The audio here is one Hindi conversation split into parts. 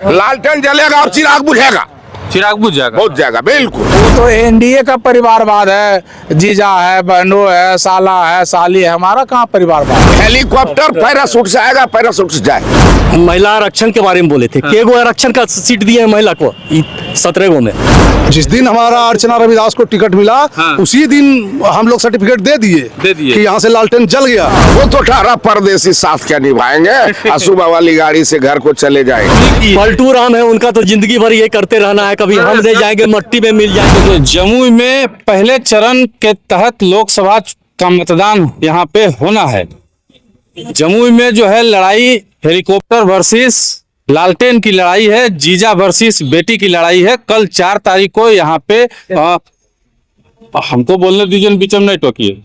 लालटेन जलेगा और चिराग बुझेगा, चिराग बुझ जाएगा। बुझ जाएगा बिल्कुल। वो तो एनडीए का परिवारवाद है, जीजा है, बहनों है, साला है, साली है, हमारा कहाँ परिवारवाद है? हेलीकॉप्टर पैराशूट से आएगा, पैराशूट से जाएगा। महिला आरक्षण के बारे में बोले थे, के गो आरक्षण का सीट दिए हैं महिला को? 17 गो में। जिस दिन हमारा अर्चना रविदास को टिकट मिला, हाँ। उसी दिन हम लोग सर्टिफिकेट दे दिए कि यहाँ से लालटेन जल गया। वो तो 18 परदेसी साथ क्या निभाएंगे, सुबह वाली गाड़ी से घर को चले जाएंगे। पलटू राम है, उनका तो जिंदगी भर ये करते रहना है, कभी हम ले जाएंगे मट्टी में मिल जाएंगे। तो जमुई में पहले चरण के तहत लोकसभा का मतदान यहाँ पे होना है। जमुई में जो है लड़ाई हेलीकॉप्टर वर्सेस लालटेन की लड़ाई है, जीजा वर्सेस बेटी की लड़ाई है। कल 4 तारीख को यहाँ पे हमको बोलने दीजिए, बीच में नहीं टोकिए।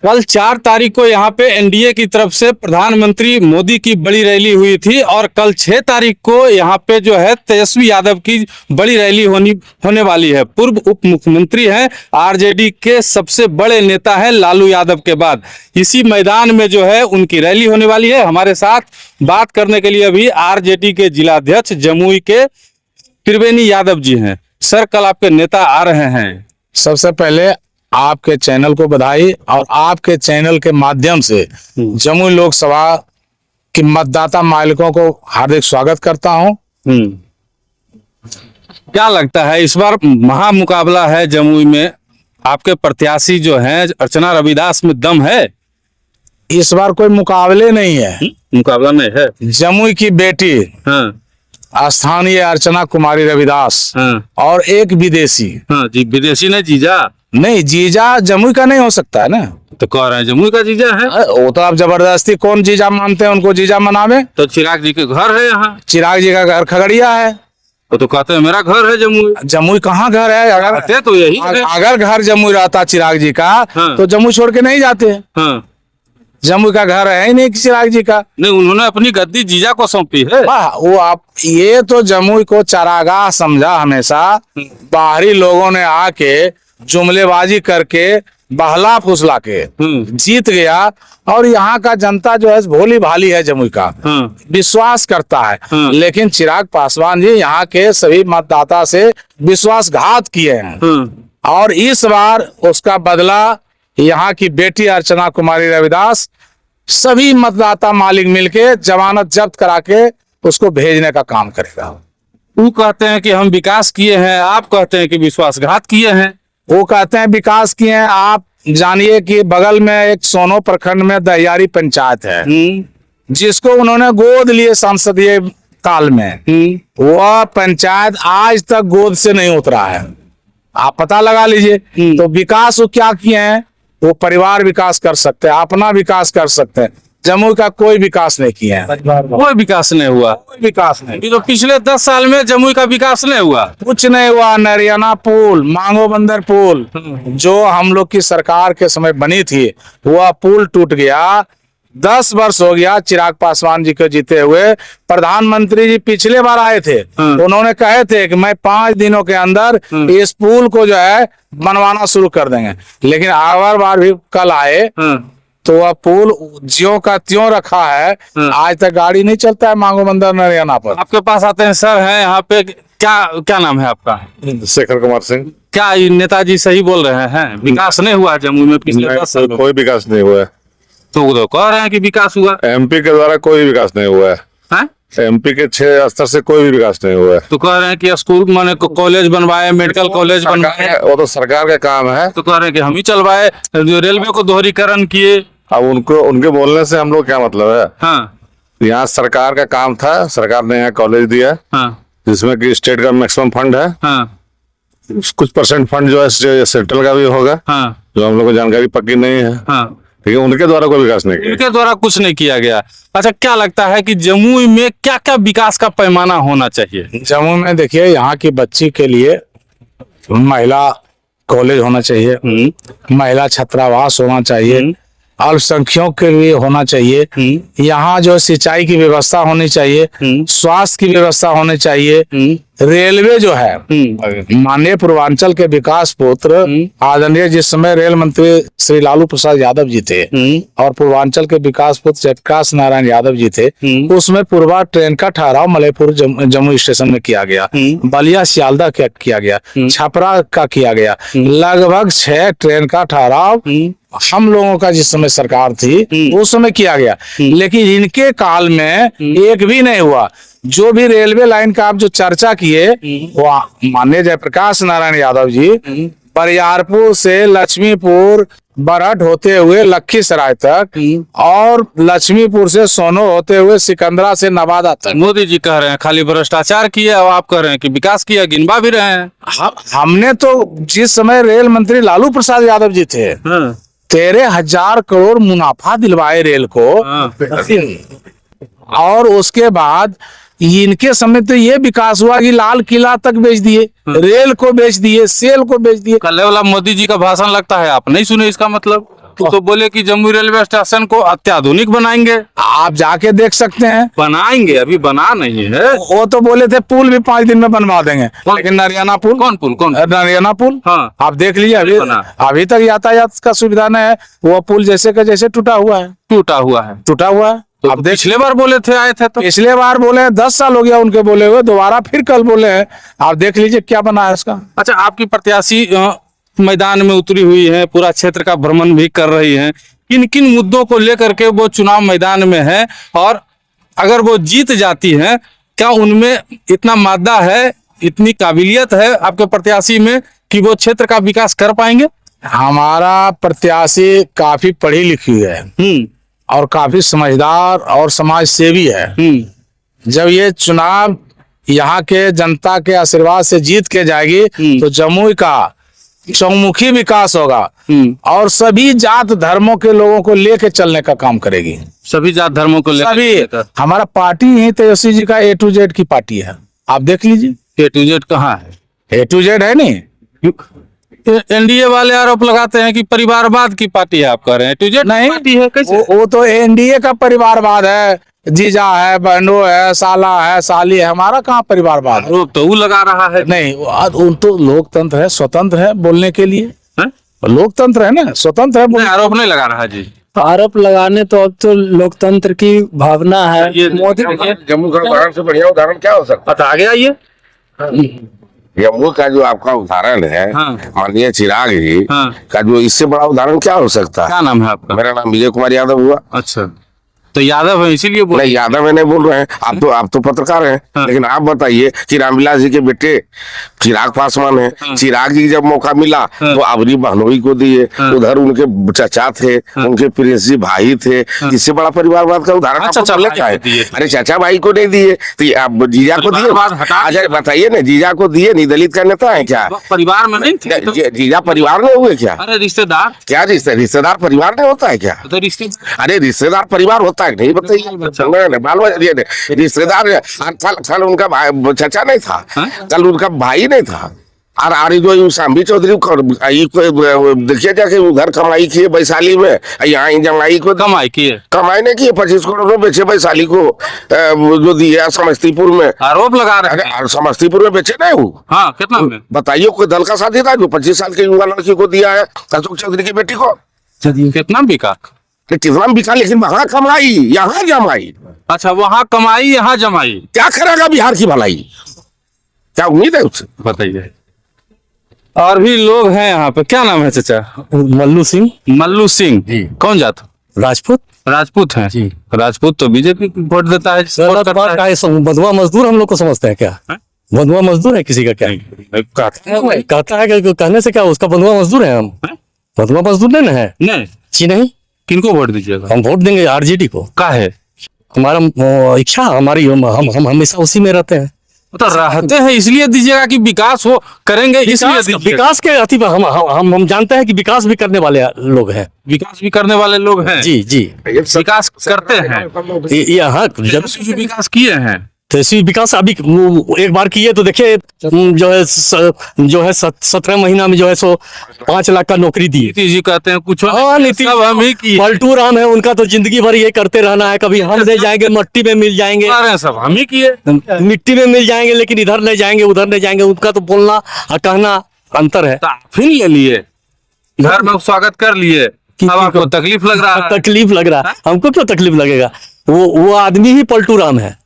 कल 4 तारीख को यहाँ पे एनडीए की तरफ से प्रधानमंत्री मोदी की बड़ी रैली हुई थी और कल 6 तारीख को यहाँ पे जो है तेजस्वी यादव की बड़ी रैली होने वाली है। पूर्व उप मुख्यमंत्री हैं, आरजेडी के सबसे बड़े नेता हैं लालू यादव के बाद। इसी मैदान में जो है उनकी रैली होने वाली है। हमारे साथ बात करने के लिए अभी आरजेडी के जिलाध्यक्ष जमुई के त्रिवेणी यादव जी हैं। सर, कल आपके नेता आ रहे हैं। सबसे पहले आपके चैनल को बधाई और आपके चैनल के माध्यम से जमुई लोकसभा के मतदाता मालिकों को हार्दिक स्वागत करता हूं। क्या लगता है इस बार महामुकाबला है जमुई में, आपके प्रत्याशी जो हैं अर्चना रविदास में दम है? इस बार कोई मुकाबले नहीं है, मुकाबला नहीं है। जमुई की बेटी स्थानीय अर्चना कुमारी रविदास और एक विदेशी। हाँ जी, विदेशी नहीं, जीजा नहीं, जीजा जमुई का नहीं हो सकता है ना। तो कह रहे हैं जमुई का जीजा है। वो तो आप जबरदस्ती कौन जीजा मानते हैं उनको जीजा मनावे? तो चिराग जी के घर है यहाँ। चिराग जी का घर खगड़िया है। वो तो कहते हैं मेरा घर है जमुई। जमुई कहाँ घर है? कहते तो यही है। अगर घर जमुई रहता चिराग जी का तो जमुई छोड़ के नहीं जाते। जमुई का घर है ही नहीं चिराग जी का। नहीं, उन्होंने अपनी गद्दी जीजा को सौंपी है। वो आप ये तो जमुई को चारागाह समझा हमेशा। बाहरी लोगों ने आके जुमलेबाजी करके बहला फुसला के जीत गया और यहाँ का जनता जो है भोली भाली है, जमुई का विश्वास करता है। लेकिन चिराग पासवान जी यहाँ के सभी मतदाता से विश्वासघात किए हैं और इस बार उसका बदला यहाँ की बेटी अर्चना कुमारी रविदास सभी मतदाता मालिक मिलके जमानत जब्त करा के उसको भेजने का काम करेगा। वो कहते हैं कि हम विकास किए हैं, आप कहते हैं कि विश्वासघात किए हैं। वो कहते हैं विकास किए हैं। आप जानिए कि बगल में एक सोनो प्रखंड में दहियारी पंचायत है जिसको उन्होंने गोद लिए संसदीय काल में। वह पंचायत आज तक गोद से नहीं उतरा है, आप पता लगा लीजिए। तो विकास वो क्या किए हैं? वो परिवार विकास कर सकते हैं, अपना विकास कर सकते हैं। जमुई का कोई विकास नहीं किया है। कोई विकास नहीं हुआ। कोई विकास नहीं। तो पिछले 10 साल में जमुई का विकास नहीं हुआ। कुछ नहीं हुआ। नरियाना पुल, मांगो बंदर पुल जो हम लोग की सरकार के समय बनी थी, वह पुल टूट गया। 10 वर्ष हो गया चिराग पासवान जी को जीते हुए। प्रधानमंत्री जी पिछले बार आए थे, उन्होंने कहे थे कि मैं 5 दिनों के अंदर इस पुल को जो है बनवाना शुरू कर देंगे। लेकिन अगली बार भी कल आए तो वह पुल ज्यों का त्यों रखा है। आज तक गाड़ी नहीं चलता है मांगो बंदर नरियाना पर। आपके पास आते हैं सर, हैं यहाँ पे। क्या नाम है आपका? शेखर कुमार सिंह। क्या ये नेताजी सही बोल रहे हैं? विकास नहीं हुआ जमुई में पिछले 10 साल में? कोई विकास नहीं हुआ है। तो कह रहे हैं कि विकास हुआ। एमपी के द्वारा कोई विकास नहीं हुआ है। एमपी के 6 स्तर से कोई भी विकास नहीं हुआ है। तो कह रहे हैं कि स्कूल माने कॉलेज बनवाए, मेडिकल कॉलेज बनवाए। वो तो सरकार का काम है। तो कह रहे हैं कि हम ही चलवाए, रेलवे को दोहरीकरण किए। अब उनके बोलने से हम लोग क्या मतलब है? यहाँ सरकार का काम था, सरकार ने यहाँ कॉलेज दिया जिसमें कि स्टेट का मैक्सिमम फंड है। कुछ परसेंट फंड जो है सेंट्रल का भी होगा, जो हम लोग को जानकारी पक्की नहीं है। ठीक है, उनके द्वारा कोई विकास नहीं किया। उनके द्वारा कुछ नहीं किया गया। अच्छा, क्या लगता है कि जमुई में क्या क्या विकास का पैमाना होना चाहिए? जमुई में देखिए, यहाँ की बच्ची के लिए महिला कॉलेज होना चाहिए, महिला छात्रावास होना चाहिए अल्पसंख्यकों के लिए होना चाहिए। यहाँ जो सिंचाई की व्यवस्था होनी चाहिए, स्वास्थ्य की व्यवस्था होनी चाहिए, रेलवे जो है माननीय पूर्वांचल के विकास पुत्र आदरणीय जिस समय रेल मंत्री श्री लालू प्रसाद यादव जी थे और पूर्वांचल के विकास पुत्र जयप्रकाश नारायण यादव जी थे, उसमें पूर्वा ट्रेन का ठहराव मलयपुर जम्मू स्टेशन में किया गया, बलिया सियालदा किया गया, छपरा का किया गया, लगभग 6 ट्रेन का ठहराव हम लोगों का जिस समय सरकार थी उस समय किया गया। लेकिन इनके काल में एक भी नहीं हुआ। जो भी रेलवे लाइन का आप जो चर्चा किए वो माननीय जयप्रकाश नारायण यादव जी बरियारपुर से लक्ष्मीपुर बरहट होते हुए लखीसराय तक और लक्ष्मीपुर से सोनो होते हुए सिकंदरा से नवादा तक। मोदी जी कह रहे हैं खाली भ्रष्टाचार किया और आप कह रहे हैं कि विकास किया, गिनवा भी रहे हैं। हमने तो जिस समय रेल मंत्री लालू प्रसाद यादव जी थे 13,000 करोड़ मुनाफा दिलवाए रेल को, और उसके बाद इनके समय तो ये विकास हुआ कि लाल किला तक बेच दिए, रेल को बेच दिए, सेल को बेच दिए। कल वाला मोदी जी का भाषण लगता है आप नहीं सुने, इसका मतलब तो बोले कि जम्मू रेलवे स्टेशन को अत्याधुनिक बनाएंगे। आप जाके देख सकते हैं। बनाएंगे, अभी बना नहीं है। वो तो बोले थे पुल भी 5 दिन में बनवा देंगे, लेकिन नरियाना पुल, कौन पुल? कौन नरियाना पुल? हाँ, आप देख लीजिए, अभी तक यातायात का सुविधा नहीं है। वो पुल जैसे का जैसे टूटा हुआ है। तो आप पिछले बार बोले थे, आए थे तो पिछले बार बोले 10 साल हो गया उनके बोले हुए, दोबारा फिर कल बोले हैं। आप देख लीजिए क्या बना है उसका। अच्छा, आपकी प्रत्याशी मैदान में उतरी हुई है, पूरा क्षेत्र का भ्रमण भी कर रही है, किन किन मुद्दों को लेकर के वो चुनाव मैदान में है, और अगर वो जीत जाती है क्या उनमें इतना मादा है, इतनी काबिलियत है आपके प्रत्याशी में कि वो क्षेत्र का विकास कर पाएंगे? हमारा प्रत्याशी काफी पढ़ी लिखी है और काफी समझदार और समाज सेवी है। जब ये चुनाव यहाँ के जनता के आशीर्वाद से जीत के जाएगी तो जमुई का चौमुखी विकास होगा और सभी जात धर्मों के लोगों को लेके चलने का काम करेगी। सभी जात धर्मों को सभी। हमारा पार्टी ही तेजस्वी जी का A to Z की पार्टी है। आप देख लीजिए। A to Z कहाँ है? A to Z है नहीं। एनडीए वाले आरोप लगाते हैं कि परिवारवाद की पार्टी है, आप कह रहे हैं A to Z नहीं पार्टी है। कैसे? वो तो एनडीए का परिवारवाद है, जीजा है, बहनों है, साला है, साली है। हमारा कहाँ परिवारवाद है? तो वो लगा रहा है। नहीं, उन तो लोकतंत्र है, स्वतंत्र है बोलने के लिए। लोकतंत्र है ना, स्वतंत्र है। आरोप नहीं लगा रहा जी। आरोप लगाने तो अब तो लोकतंत्र की भावना है। मोदी जम्मू का उदाहरण से बढ़िया उदाहरण क्या हो सकता है? आगे आइए। जम्मू का जो आपका उदाहरण है, माननीय चिराग जी का, जो इससे बड़ा उदाहरण क्या हो सकता है? क्या नाम है आपका? मेरा नाम विजय कुमार यादव हुआ। अच्छा, तो यादव है इसीलिए बोल? नहीं, यादव है नहीं बोल रहे हैं। आप तो पत्रकार हैं। लेकिन आप बताइए कि रामविलास जी के बेटे चिराग पासवान है। चिराग जी जब मौका मिला तो अबरी बहनोई को दिए, उधर उनके चचा थे, उनके प्रिंस जी भाई थे। इससे बड़ा परिवारवाद का उदाहरण चाचा क्या है? अरे चाचा भाई को नहीं दिए तो आप जीजा को दिए। अच्छा बताइए ना, जीजा को दिए नहीं? दलित का नेता है क्या? परिवार में नहीं थे? जीजा परिवार में हुए क्या? अरे रिश्तेदार। क्या रिश्तेदार परिवार में होता है क्या? अरे रिश्तेदार परिवार होता है नहीं? बताइए। बाल रिश्तेदार कल उनका चाचा नहीं था, कल उनका भाई नहीं था। और जो शाम्बी चौधरी देखिए जाके उधर कमाई की है वैशाली में, यहाँ जमाई को कमाई की है। कमाई नहीं की है। 25 करोड़ बेचे वैशाली को, जो दिया समस्तीपुर में। आरोप लगा रहे हैं। समस्तीपुर में बेचे नहीं वो। हाँ, कितना में? बताइए, कोई दल का साथी था जो 25 साल की युवा लड़की को दिया है, अशोक चौधरी की बेटी को? कितना बिका? कितना बिका, लेकिन वहां कमाई यहाँ जमाई। अच्छा, वहां कमाई यहाँ जमाई। क्या करेगा बिहार की भलाई? क्या उम्मीद है उससे? बताइए। और भी लोग हैं यहाँ पे। क्या नाम है चाचा? मल्लू सिंह। मल्लू सिंह। कौन जात? राजपूत। राजपूत है जी। राजपूत तो बीजेपी वोट देता है। बंधुआ मजदूर हम लोग को समझते हैं क्या? बंधुआ मजदूर है किसी का क्या? कहता है कि कहने से क्या उसका बंधुआ मजदूर है? हम बंधुआ मजदूर नहीं है। नहीं जी नहीं। किनको वोट दीजिएगा? हम वोट देंगे आरजेडी को। का है हमारा इच्छा हमारी, हम हमेशा उसी में रहते हैं। तो रहते हैं इसलिए दीजिएगा कि विकास हो करेंगे, इसलिए विकास के अति हम जानते हैं कि विकास भी करने वाले लोग हैं। विकास भी करने वाले लोग हैं। जी जी, विकास करते हैं। यहाँ जब विकास किए हैं तेजस्वी विकास अभी वो एक बार किए तो देखिए जो है 17 महीना में जो है सो 5 लाख का नौकरी दी। नीतीश जी कहते हैं कुछ हाँ नीतीश सब हम ही किए। पलटू राम है उनका, तो जिंदगी भर ये करते रहना है, कभी हम ले जाएंगे मिट्टी में मिल जाएंगे, आ रहे हैं सब हम ही किए। मिट्टी में मिल जाएंगे, लेकिन इधर ले जाएंगे उधर ले जाएंगे, उनका तो बोलना और कहना अंतर है। फिर ले लिए, घर में स्वागत कर लिए, अब आपको तकलीफ लग रहा है। तकलीफ लग रहा है, हमको क्यों तकलीफ लगेगा? वो आदमी ही पलटू राम है,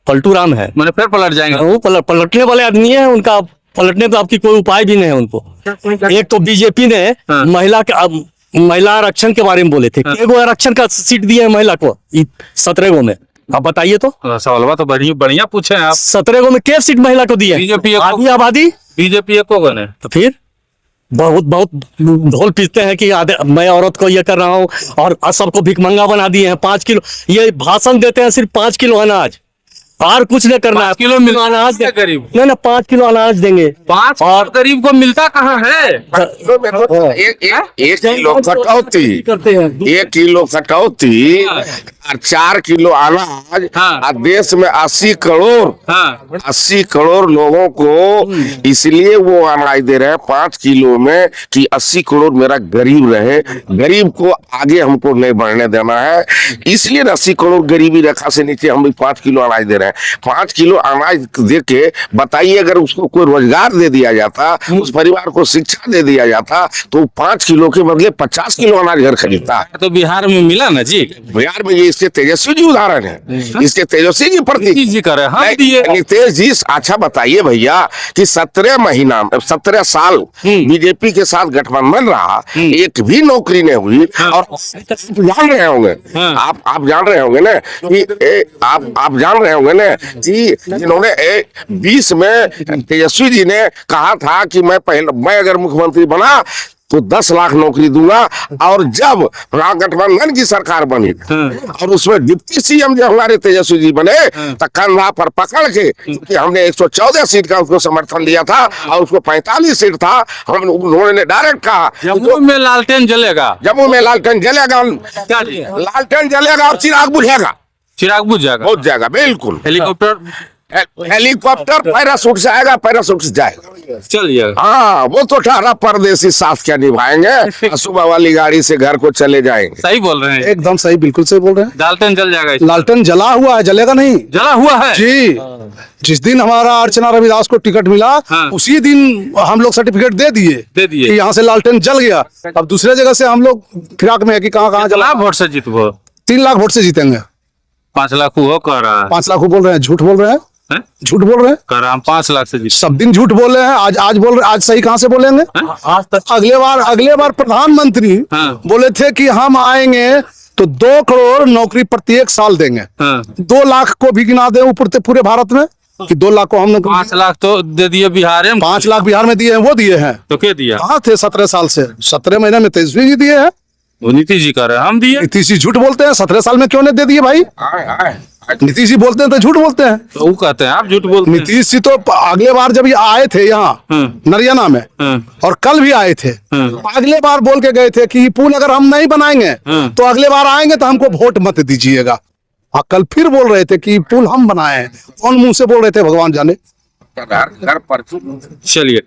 पलटू राम है। मैंने फिर पलट जाएंगे। वो पलटने वाले आदमी है, उनका पलटने तो आपकी कोई उपाय भी नहीं है उनको। एक तो बीजेपी ने महिला आरक्षण के बारे में बोले थे, एगो आरक्षण का सीट दिए है महिला को 17 गो में। अब बताइए तो सवाल तो बढ़िया पूछे आप। 17 गो में क्या सीट महिला को दी है? बीजेपी आबादी बीजेपी को बने तो फिर बहुत ढोल पीटते हैं कि मैं औरत को ये कर रहा हूँ और सबको भिखमंगा बना दिए हैं। 5 किलो ये भाषण देते हैं, सिर्फ 5 किलो अनाज और कुछ नहीं करना है। 5 किलो मिल अनाज गरीब नहीं 5 किलो अनाज देंगे। 5 और गरीब को मिलता कहाँ है? एक किलो कटौती करते हैं 1 किलो कटौती और 4 किलो अनाज। और देश में 80 करोड़ 80 करोड़ लोगों को इसलिए वो अनाज दे रहे हैं 5 किलो में कि 80 करोड़ मेरा गरीब रहे, गरीब को आगे हमको नहीं बढ़ने देना है, इसलिए 80 करोड़ गरीबी रेखा से नीचे हम भी 5 किलो अनाज दे रहे हैं। 5 किलो अनाज दे के बताइए, अगर उसको कोई रोजगार दे दिया जाता, उस परिवार को शिक्षा दे दिया जाता, तो 5 किलो के बदले 50 किलो अनाज घर खरीदता। तो बिहार में मिला ना जी, बिहार में ये इसके तेजस्वी जी उदाहरण है, इसके तेजस्वी जी प्रति जी करे हम दिए। नीतीश जी अच्छा बताइए भैया कि 17 महीना 17 साल बीजेपी के साथ गठबंधन रहा, एक भी नौकरी नहीं हुई। और जान रहे होंगे आप जान रहे होंगे ना कि आप जान रहे होंगे ना कि जिन्होंने 20 में तेजस्वी जी ने कहा था कि मैं अगर मुख्यमंत्री बना तो 10 लाख नौकरी दूंगा, और जब गठबंधन की सरकार बनी और उसमें डिप्टी सीएम जब हमारे तेजस्वी जी बने तो कंधा पर पकड़ के, क्योंकि हमने 114 सीट का उसको समर्थन दिया था और उसको 45 सीट था, उन्होंने डायरेक्ट कहा जम्मू में लालटेन जलेगा, जम्मू में लालटेन जलेगा, लालटेन जलेगा और चिराग बुझेगा, चिराग बुझ जाएगा, बुझ जाएगा बिल्कुल। हेलीकॉप्टर पैराशूट से आएगा, पैराशूट से जाएगा, चलिए। हाँ वो तो 18 परदेसी साथ क्या निभाएंगे, सुबह वाली गाड़ी से घर को चले जाएंगे। सही बोल रहे हैं, एकदम सही, बिल्कुल सही बोल रहे हैं। लालटेन जल जाएगा, लालटेन जला हुआ है, जलेगा नहीं, जला हुआ है जी। जिस दिन हमारा अर्चना रविदास को टिकट मिला उसी दिन हम लोग सर्टिफिकेट दे दिए कि यहाँ से लालटेन जल गया। अब दूसरे जगह से हम लोग फिराक में है कि कहाँ जला। वोट से जीतबो 3 लाख वोट से जीतेंगे। 5 लाख वो कह रहा है, 5 लाख बोल रहे हैं, झूठ बोल रहे हैं, झूठ बोल रहे हैं, कह रहा हम 5 लाख से जीत। सब दिन झूठ बोल रहे हैं, आज बोल रहे, आज सही कहाँ से बोलेंगे? आज तक अगले बार प्रधानमंत्री बोले थे कि हम आएंगे तो 2 करोड़ नौकरी प्रत्येक साल देंगे। 2 लाख को भी गिना दे ऊपर पूरे भारत में कि 2 लाख को हम लोग 5 लाख तो दे दिए बिहार में। 5 लाख बिहार में दिए हैं, वो दिए हैं तो क्या दिया? कहाँ थे 17 साल से? 17 महीने में तेजस्वी जी दिए हैं, वो नीतीश जी कर रहे हैं, हम दिए। नीतीश जी झूठ बोलते हैं, 17 साल में क्यों नहीं दे दिए भाई? नीतीश जी बोलते हैं तो झूठ बोलते हैं, तो वो कहते हैं आप झूठ बोलते हैं। नीतीश जी तो अगले बार जब ये आए थे यहाँ नरियाना में और कल भी आए थे, अगले बार बोल के गए थे कि पुल अगर हम नहीं बनाएंगे तो अगले बार आएंगे तो हमको वोट मत दीजिएगा। और कल फिर बोल रहे थे कि पुल हम बनाए हैं, कौन मुंह से बोल रहे थे भगवान जाने। चलिए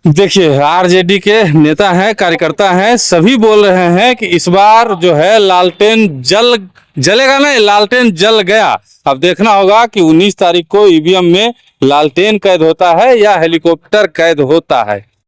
देखिए, आरजेडी के नेता हैं, कार्यकर्ता हैं, सभी बोल रहे हैं कि इस बार जो है लालटेन जलेगा नहीं, लालटेन जल गया। अब देखना होगा कि 19 तारीख को ईवीएम में लालटेन कैद होता है या हेलीकॉप्टर कैद होता है।